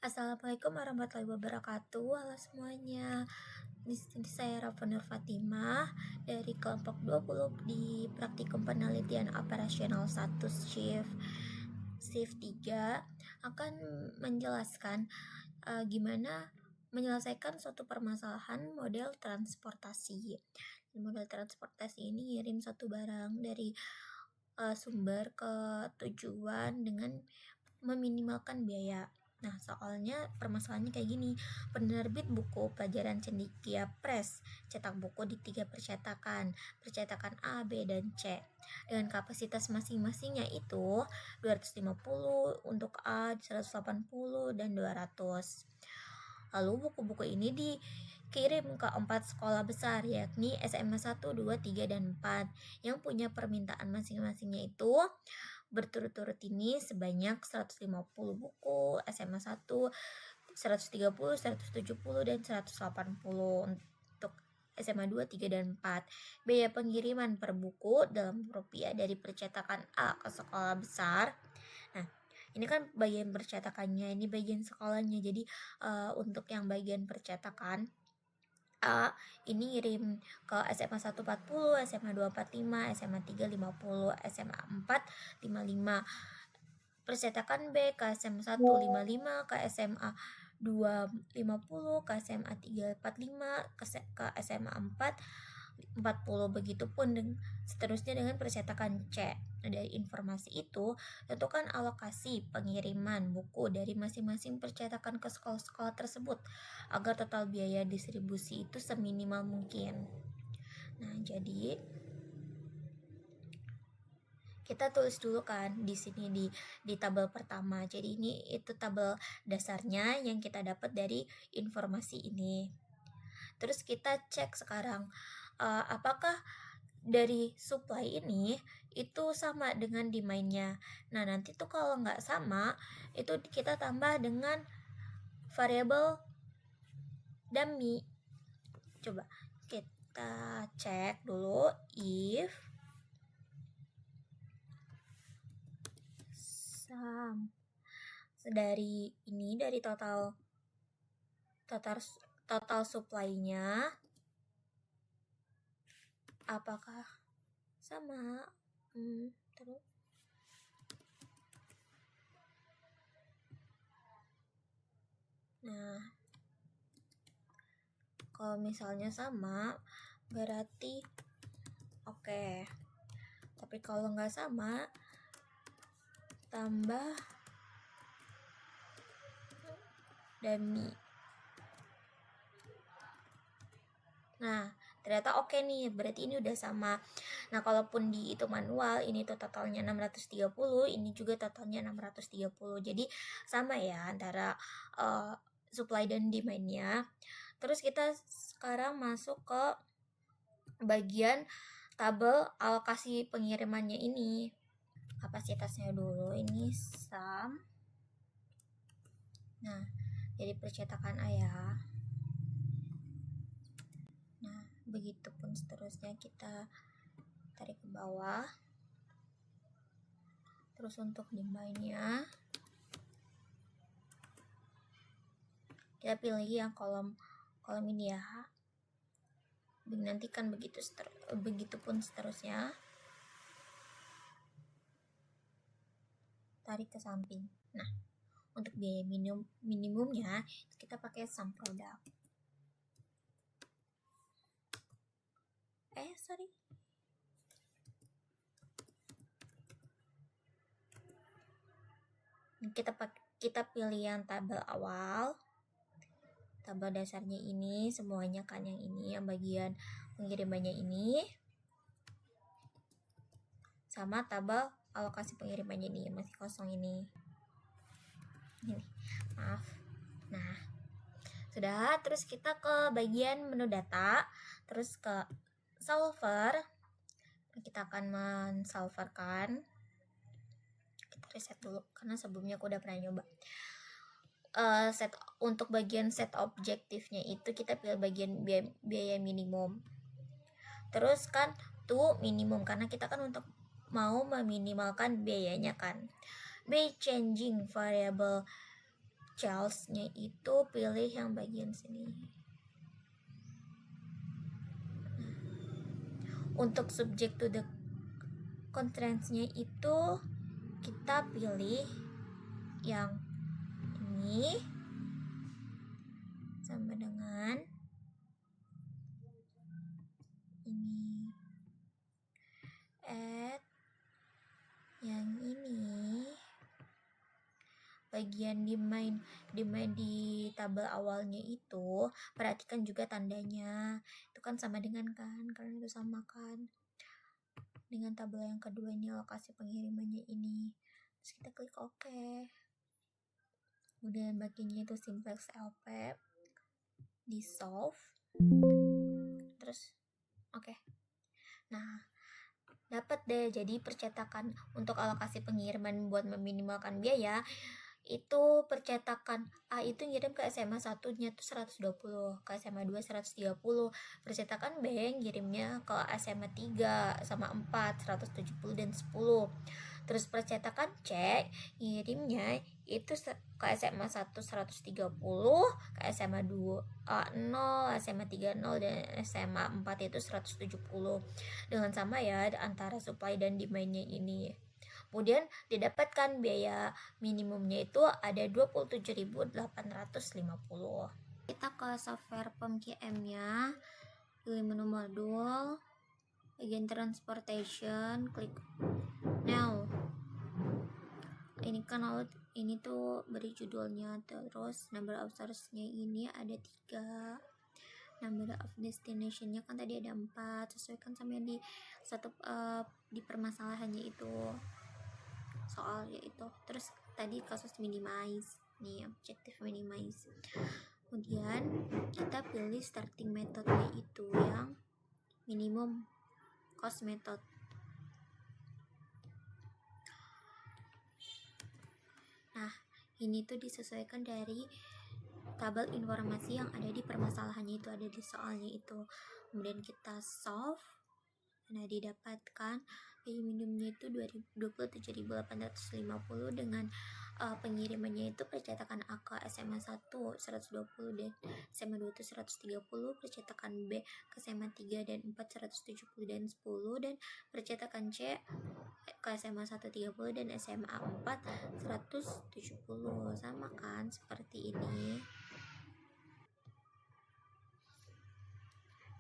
Assalamualaikum warahmatullahi wabarakatuh. Halo semuanya. Di sini saya Rafa Nur Fatimah dari kelompok 20 di Praktikum Penelitian Operasional 1 Shift 3 akan menjelaskan gimana menyelesaikan suatu permasalahan model transportasi. Model transportasi ini ngirim satu barang dari sumber ke tujuan dengan meminimalkan biaya. Nah, soalnya permasalahannya kayak gini. Penerbit buku pelajaran cendekia Press cetak buku di 3 percetakan A, B, dan C. Dengan kapasitas masing-masingnya itu 250 untuk A, 180 dan 200. Lalu buku-buku ini dikirim ke 4 sekolah besar, yakni SMA 1, 2, 3, dan 4 yang punya permintaan masing-masingnya itu berturut-turut ini sebanyak 150 buku SMA 1, 130, 170, dan 180 untuk SMA 2, 3, dan 4. Biaya pengiriman per buku dalam rupiah dari percetakan A ke sekolah besar. Nah, ini kan bagian percetakannya, ini bagian sekolahnya. Jadi untuk yang bagian percetakan A ini ngirim ke SMA 1 40, SMA 2 45, SMA 3 50, SMA 4 55. Percetakan B ke SMA 1 55, ke SMA 2 50, ke SMA 3 45, ke SMA 4 40. Begitupun seterusnya dengan percetakan C. Dari informasi itu, tentukan alokasi pengiriman buku dari masing-masing percetakan ke sekolah-sekolah tersebut agar total biaya distribusi itu seminimal mungkin. Nah, jadi kita tulis dulu kan di sini di tabel pertama. Jadi ini itu tabel dasarnya yang kita dapat dari informasi ini. Terus kita cek sekarang apakah dari supply ini itu sama dengan demand-nya. Nah, nanti tuh kalau nggak sama, itu kita tambah dengan variabel dummy. Coba kita cek dulu if sum dari total supply-nya apakah sama. Terus nah, kalau misalnya sama berarti oke. Tapi kalau nggak sama tambah dummy. Nah, ternyata oke nih, berarti ini udah sama. Nah, kalaupun dihitung manual, ini tuh totalnya 630, ini juga totalnya 630. Jadi sama ya antara supply dan demand-nya. Terus kita sekarang masuk ke bagian tabel alokasi pengirimannya ini. Kapasitasnya dulu, ini sum. Nah, jadi percetakan A ya. Nah, begitupun seterusnya kita tarik ke bawah. Terus untuk demand-nya kita pilih yang kolom ini ya. Nanti kan begitupun seterusnya. Tarik ke samping. Nah, untuk biaya minimumnya kita pakai sum product. Kita pilih yang tabel awal. Tabel dasarnya ini semuanya kan yang ini, yang bagian pengirimannya ini. Sama tabel alokasi pengirimannya ini masih kosong ini. Maaf. Nah, sudah. Terus kita ke bagian menu data, terus ke solver. Kita akan mensolverkan. Kita reset dulu karena sebelumnya aku udah pernah nyoba. Untuk bagian set objektifnya itu kita pilih bagian biaya minimum. Terus kan tuh minimum karena kita kan untuk mau meminimalkan biayanya kan. By changing variable Charles-nya itu pilih yang bagian sini. Untuk subject to the constraints-nya itu kita pilih yang ini sama dengan ini, add yang ini bagian dimain di tabel awalnya itu perhatikan juga tandanya itu kan sama dengan kan, karena itu sama kan dengan tabel yang kedua ini lokasi pengirimannya ini. Terus kita klik OK, kemudian bagiannya itu simplex LP di solve, terus oke. Nah, dapat deh. Jadi percetakan untuk alokasi pengiriman buat meminimalkan biaya itu percetakan A itu ngirim ke SMA 1-nya tuh 120, ke SMA 2 130, percetakan B ngirimnya ke SMA 3 sama 4 170 dan 10. Terus percetakan C ngirimnya itu ke SMA 1 130, ke SMA 2 0, SMA 3 0 dan SMA 4 itu 170. Dengan sama ya antara supply dan demand-nya ini. Kemudian didapatkan biaya minimumnya itu ada 27.850. Kita ke software PEM-QM-nya, pilih menu modul, bagian transportation, klik now. Ini kan ini tuh beri judulnya, terus number of source-nya ini ada 3, number of destination-nya kan tadi ada 4, sesuaikan sama yang di satu di permasalahannya itu soal yaitu. Terus tadi kasus minimize nih, objective minimize. Kemudian kita pilih starting methodnya itu yang minimum cost method. Nah, ini tuh disesuaikan dari tabel informasi yang ada di permasalahannya itu, ada di soalnya itu. Kemudian kita solve. Nah, didapatkan biaya minimumnya itu 27.850 dengan pengirimannya itu percetakan A ke SMA 1 120 dan SMA 2 itu 130, percetakan B ke SMA 3 dan 4 170 dan 10, dan percetakan C ke SMA 1 30 dan SMA 4 170. Sama kan seperti ini.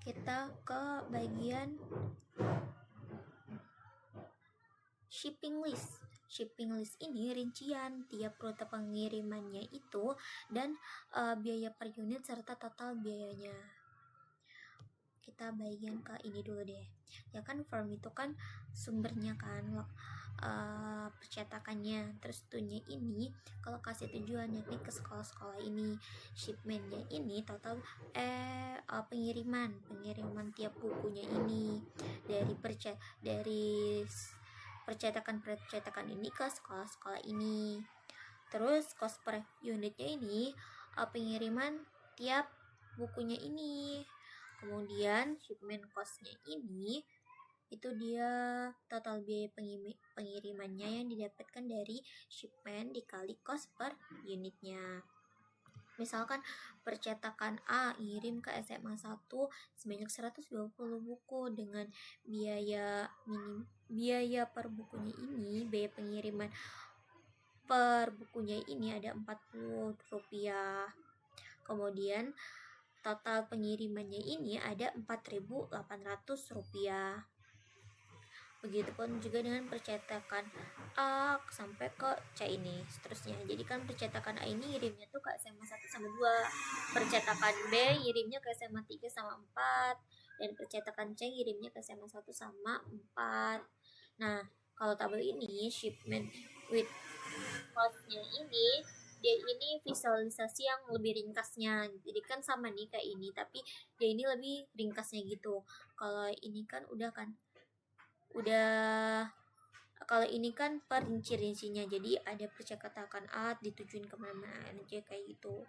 Kita ke bagian shipping list. Shipping list ini rincian tiap rute pengirimannya itu dan biaya per unit serta total biayanya. Kita bagian ke ini dulu deh. Ya kan form itu kan sumbernya kan percetakannya, terus tuhnya ini ke lokasi tujuan yakni ke sekolah-sekolah ini. Shipmentnya ini total pengiriman tiap bukunya ini dari percetakan ini ke sekolah-sekolah ini. Terus cost per unitnya ini pengiriman tiap bukunya ini. Kemudian shipment cost-nya ini itu dia total biaya pengirimannya yang didapatkan dari shipment dikali cost per unitnya. Misalkan percetakan A ngirim ke SMA 1 sebanyak 120 buku dengan biaya per bukunya ini, biaya pengiriman per bukunya ini ada Rp40. Kemudian total pengirimannya ini ada Rp4.800. Begitupun juga dengan percetakan A sampai ke C ini seterusnya. Jadi kan percetakan A ini ngirimnya tuh ke SMA 1 sama 2, percetakan B ngirimnya ke SMA 3 sama 4, dan percetakan C ngirimnya ke SMA 1 sama 4. Nah, kalau tabel ini shipment with cost-nya ini, dia ini visualisasi yang lebih ringkasnya. Jadi kan sama nih kayak ini, tapi dia ini lebih ringkasnya gitu. Kalau ini kan kalau ini kan perinci-rincinya, jadi ada percetakan A ditujuin kemana aja kayak gitu.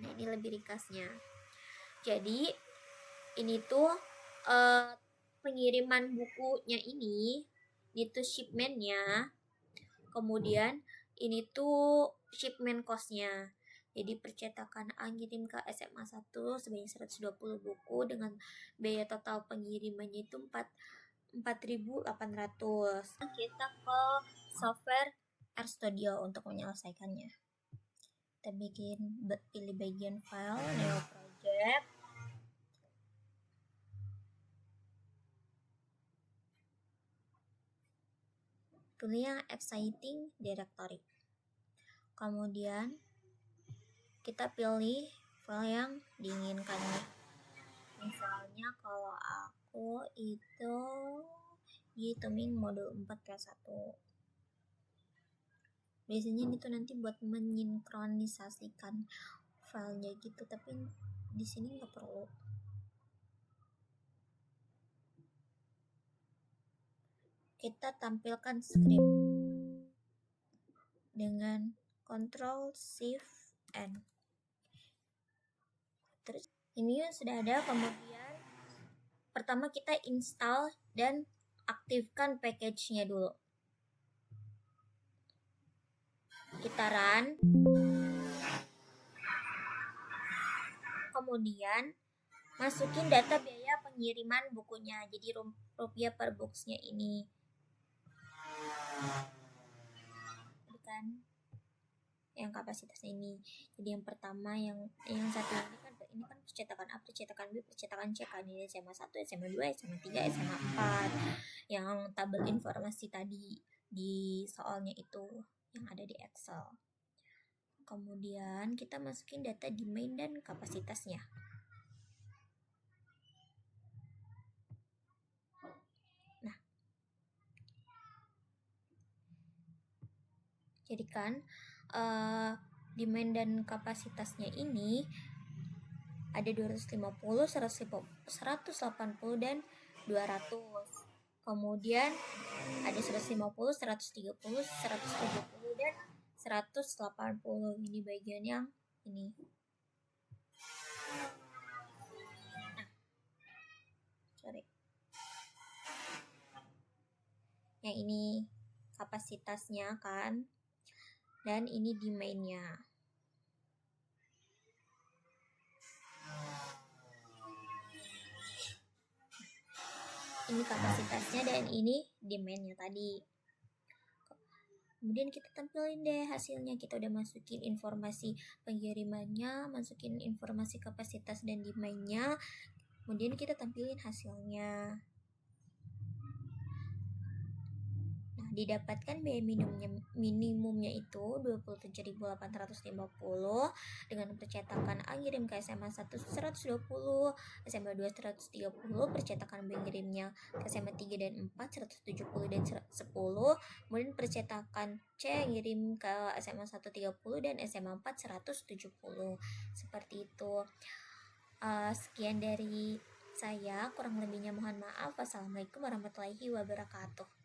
Nah, ini lebih ringkasnya. Jadi ini tuh pengiriman bukunya ini tuh shipmentnya. Kemudian ini tuh shipment cost-nya. Jadi percetakan A ngirim ke SMA 1 sebanyak 120 buku dengan biaya total pengirimannya itu 4.800. Kita ke software RStudio untuk menyelesaikannya. Kita pilih bagian file, Neo Project. Pilih yang exciting directory. Kemudian kita pilih file yang diinginkannya. Misalnya kalau aku itu Toming modul 4 kelas 1. Biasanya ini tuh nanti buat mensinkronisasikan filenya gitu, tapi di sini nggak perlu. Kita tampilkan script dengan Ctrl Shift N. Terus ini sudah ada. Kemudian pertama kita install dan aktifkan package-nya dulu. Kita run. Kemudian masukin data biaya pengiriman bukunya, jadi rupiah per boxnya ini. Kan yang kapasitasnya ini. Jadi yang pertama yang satu ini kan percetakan A, percetakan B, percetakan C kan, ini SMA 1, SMA 2, SMA 3, SMA 4. Yang tabel informasi tadi di soalnya itu yang ada di Excel. Kemudian kita masukin data demand dan kapasitasnya. Nah, jadikan demand dan kapasitasnya ini ada 250, 180 dan 200. Kemudian ada 150, 130, 170 dan 180. Ini bagian yang ini. Yang ini kapasitasnya kan, dan ini demand-nya. Ini kapasitasnya dan ini demand-nya tadi. Kemudian kita tampilin deh hasilnya. Kita udah masukin informasi pengirimannya, masukin informasi kapasitas dan demand-nya. Kemudian kita tampilin hasilnya. Nah, didapatkan biaya minimumnya itu 27.850 dengan percetakan A ngirim ke SMA 1 120, SMA 2 130, percetakan B ngirimnya ke SMA 3 dan 4 170 dan 10, kemudian percetakan C ngirim ke SMA 1 30 dan SMA 4 170. Seperti itu. Sekian dari saya, kurang lebihnya mohon maaf. Wassalamualaikum warahmatullahi wabarakatuh.